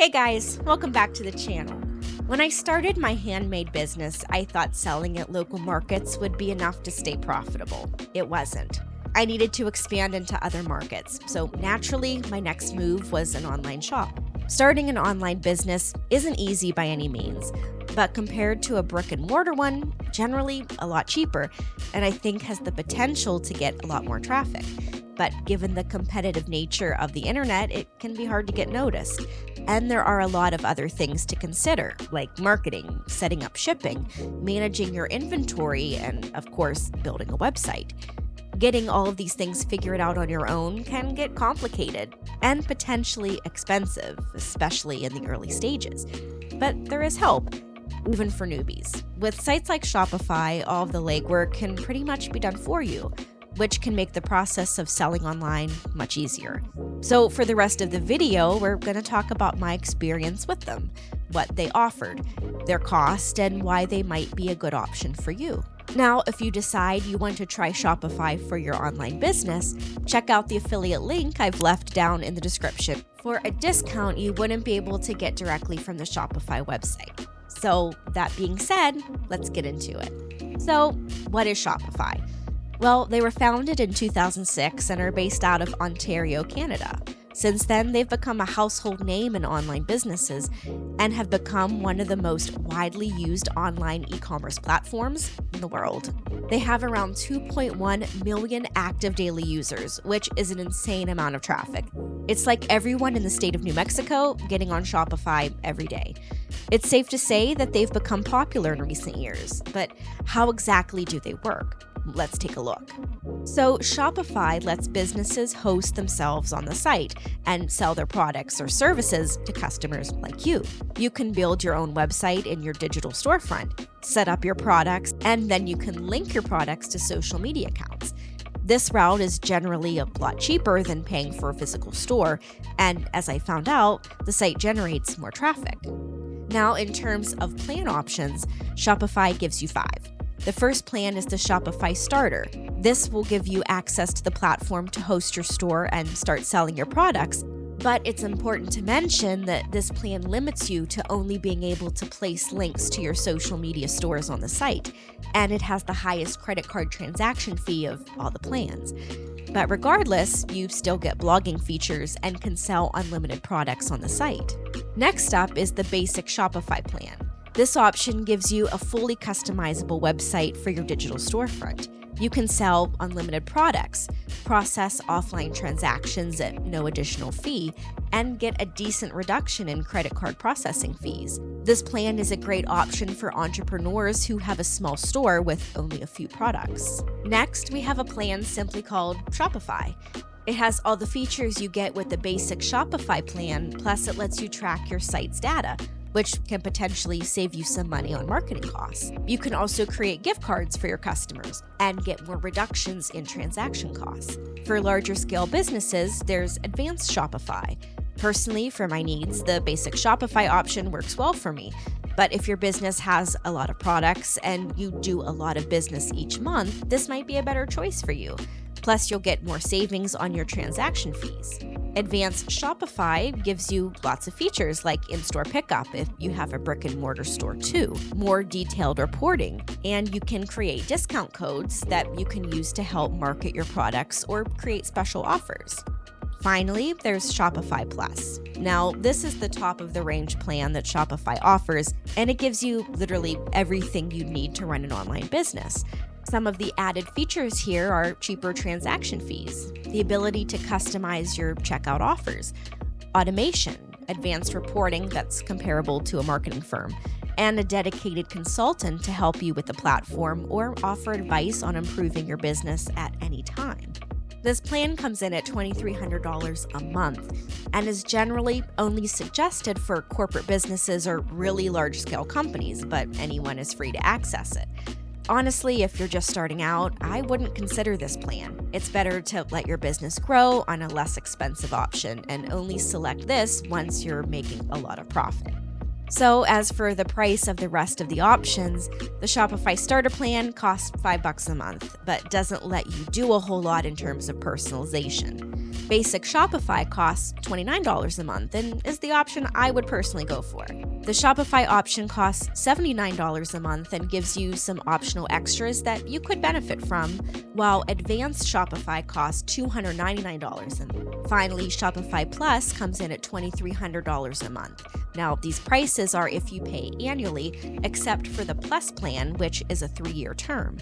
Hey guys, welcome back to the channel. When I started my handmade business, I thought selling at local markets would be enough to stay profitable. It wasn't. I needed to expand into other markets, so naturally, my next move was an online shop. Starting an online business isn't easy by any means, but compared to a brick and mortar one, generally a lot cheaper, and I think has the potential to get a lot more traffic. But given the competitive nature of the internet, it can be hard to get noticed. And there are a lot of other things to consider, like marketing, setting up shipping, managing your inventory, and of course, building a website. Getting all of these things figured out on your own can get complicated and potentially expensive, especially in the early stages. But there is help, even for newbies. With sites like Shopify, all of the legwork can pretty much be done for you, which can make the process of selling online much easier. So for the rest of the video, we're going to talk about my experience with them, what they offered, their cost, and why they might be a good option for you. Now, if you decide you want to try Shopify for your online business, check out the affiliate link I've left down in the description for a discount you wouldn't be able to get directly from the Shopify website. So that being said, let's get into it. So what is Shopify? Well, they were founded in 2006 and are based out of Ontario, Canada. Since then, they've become a household name in online businesses and have become one of the most widely used online e-commerce platforms in the world. They have around 2.1 million active daily users, which is an insane amount of traffic. It's like everyone in the state of New Mexico getting on Shopify every day. It's safe to say that they've become popular in recent years, but how exactly do they work? Let's take a look. So Shopify lets businesses host themselves on the site and sell their products or services to customers like you. You can build your own website in your digital storefront, set up your products, and then you can link your products to social media accounts. This route is generally a lot cheaper than paying for a physical store, and as I found out, the site generates more traffic. Now, in terms of plan options, Shopify gives you 5. The first plan is the Shopify Starter. This will give you access to the platform to host your store and start selling your products, but it's important to mention that this plan limits you to only being able to place links to your social media stores on the site, and it has the highest credit card transaction fee of all the plans. But regardless, you still get blogging features and can sell unlimited products on the site. Next up is the basic Shopify plan. This option gives you a fully customizable website for your digital storefront. You can sell unlimited products, process offline transactions at no additional fee, and get a decent reduction in credit card processing fees. This plan is a great option for entrepreneurs who have a small store with only a few products. Next, we have a plan simply called Shopify. It has all the features you get with the basic Shopify plan, plus it lets you track your site's data, which can potentially save you some money on marketing costs. You can also create gift cards for your customers and get more reductions in transaction costs. For larger scale businesses, there's advanced Shopify. Personally, for my needs, the basic Shopify option works well for me. But if your business has a lot of products and you do a lot of business each month, this might be a better choice for you. Plus, you'll get more savings on your transaction fees. Advanced Shopify gives you lots of features like in-store pickup if you have a brick and mortar store too, more detailed reporting, and you can create discount codes that you can use to help market your products or create special offers. Finally, there's Shopify Plus. Now, this is the top of the range plan that Shopify offers, and it gives you literally everything you need to run an online business. Some of the added features here are cheaper transaction fees, the ability to customize your checkout offers, automation, advanced reporting that's comparable to a marketing firm, and a dedicated consultant to help you with the platform or offer advice on improving your business at any time. This plan comes in at $2,300 a month and is generally only suggested for corporate businesses or really large-scale companies, but anyone is free to access it. Honestly, if you're just starting out, I wouldn't consider this plan. It's better to let your business grow on a less expensive option and only select this once you're making a lot of profit. So as for the price of the rest of the options, the Shopify Starter plan costs $5 a month, but doesn't let you do a whole lot in terms of personalization. Basic Shopify costs $29 a month and is the option I would personally go for. The Shopify option costs $79 a month and gives you some optional extras that you could benefit from, while Advanced Shopify costs $299 a month. Finally, Shopify Plus comes in at $2,300 a month. Now, these prices are if you pay annually, except for the Plus plan, which is a 3-year term.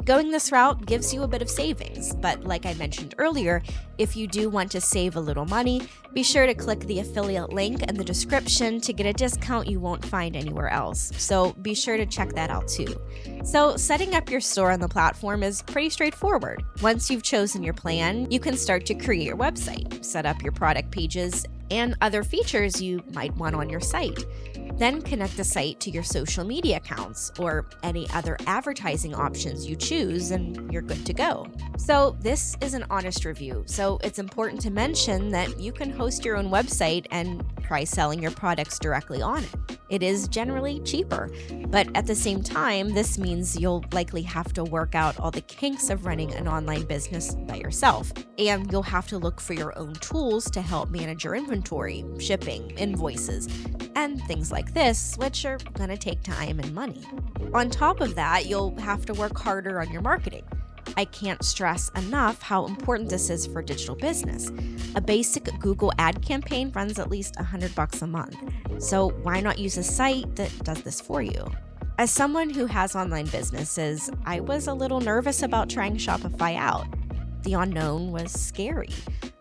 Going this route gives you a bit of savings, but like I mentioned earlier, if you do want to save a little money, be sure to click the affiliate link in the description to get a discount you won't find anywhere else. So be sure to check that out too. So setting up your store on the platform is pretty straightforward. Once you've chosen your plan, you can start to create your website, set up your product pages, and other features you might want on your site. Then connect the site to your social media accounts or any other advertising options you choose, and you're good to go. So this is an honest review, so it's important to mention that you can host your own website and try selling your products directly on it. It is generally cheaper, but at the same time, this means you'll likely have to work out all the kinks of running an online business by yourself, and you'll have to look for your own tools to help manage your inventory, shipping, invoices, and things like this, which are going to take time and money. On top of that, you'll have to work harder on your marketing. I can't stress enough how important this is for digital business. A basic Google ad campaign runs at least $100 a month. So why not use a site that does this for you? As someone who has online businesses, I was a little nervous about trying Shopify out. The unknown was scary,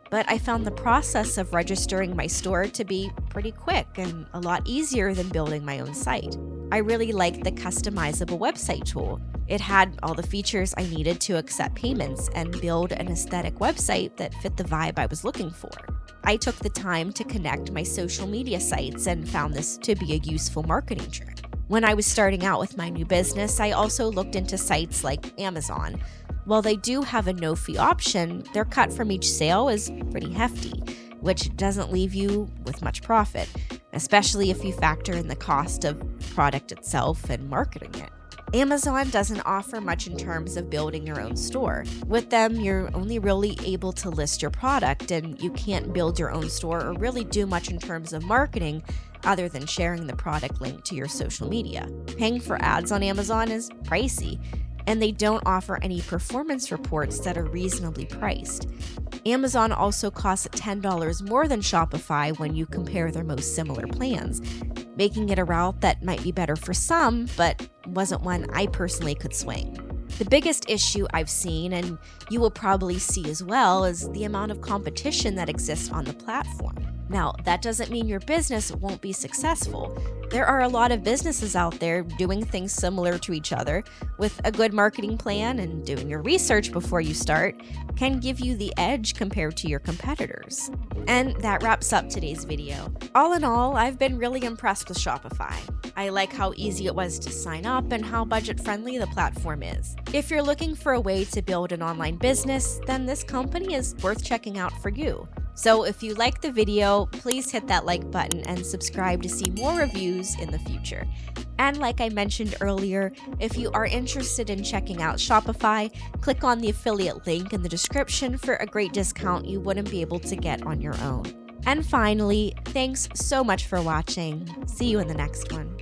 but I found the process of registering my store to be pretty quick and a lot easier than building my own site. I really liked the customizable website tool. It had all the features I needed to accept payments and build an aesthetic website that fit the vibe I was looking for. I took the time to connect my social media sites and found this to be a useful marketing trick. When I was starting out with my new business, I also looked into sites like Amazon. While they do have a no-fee option, their cut from each sale is pretty hefty, which doesn't leave you with much profit, especially if you factor in the cost of product itself and marketing it. Amazon doesn't offer much in terms of building your own store. With them, you're only really able to list your product, and you can't build your own store or really do much in terms of marketing other than sharing the product link to your social media. Paying for ads on Amazon is pricey, and they don't offer any performance reports that are reasonably priced. Amazon also costs $10 more than Shopify when you compare their most similar plans, making it a route that might be better for some, but wasn't one I personally could swing. The biggest issue I've seen, and you will probably see as well, is the amount of competition that exists on the platform. Now, that doesn't mean your business won't be successful. There are a lot of businesses out there doing things similar to each other. With a good marketing plan and doing your research before you start can give you the edge compared to your competitors. And that wraps up today's video. All in all, I've been really impressed with Shopify. I like how easy it was to sign up and how budget-friendly the platform is. If you're looking for a way to build an online business, then this company is worth checking out for you. So if you like the video, please hit that like button and subscribe to see more reviews in the future. And like I mentioned earlier, if you are interested in checking out Shopify, click on the affiliate link in the description for a great discount you wouldn't be able to get on your own. And finally, thanks so much for watching. See you in the next one.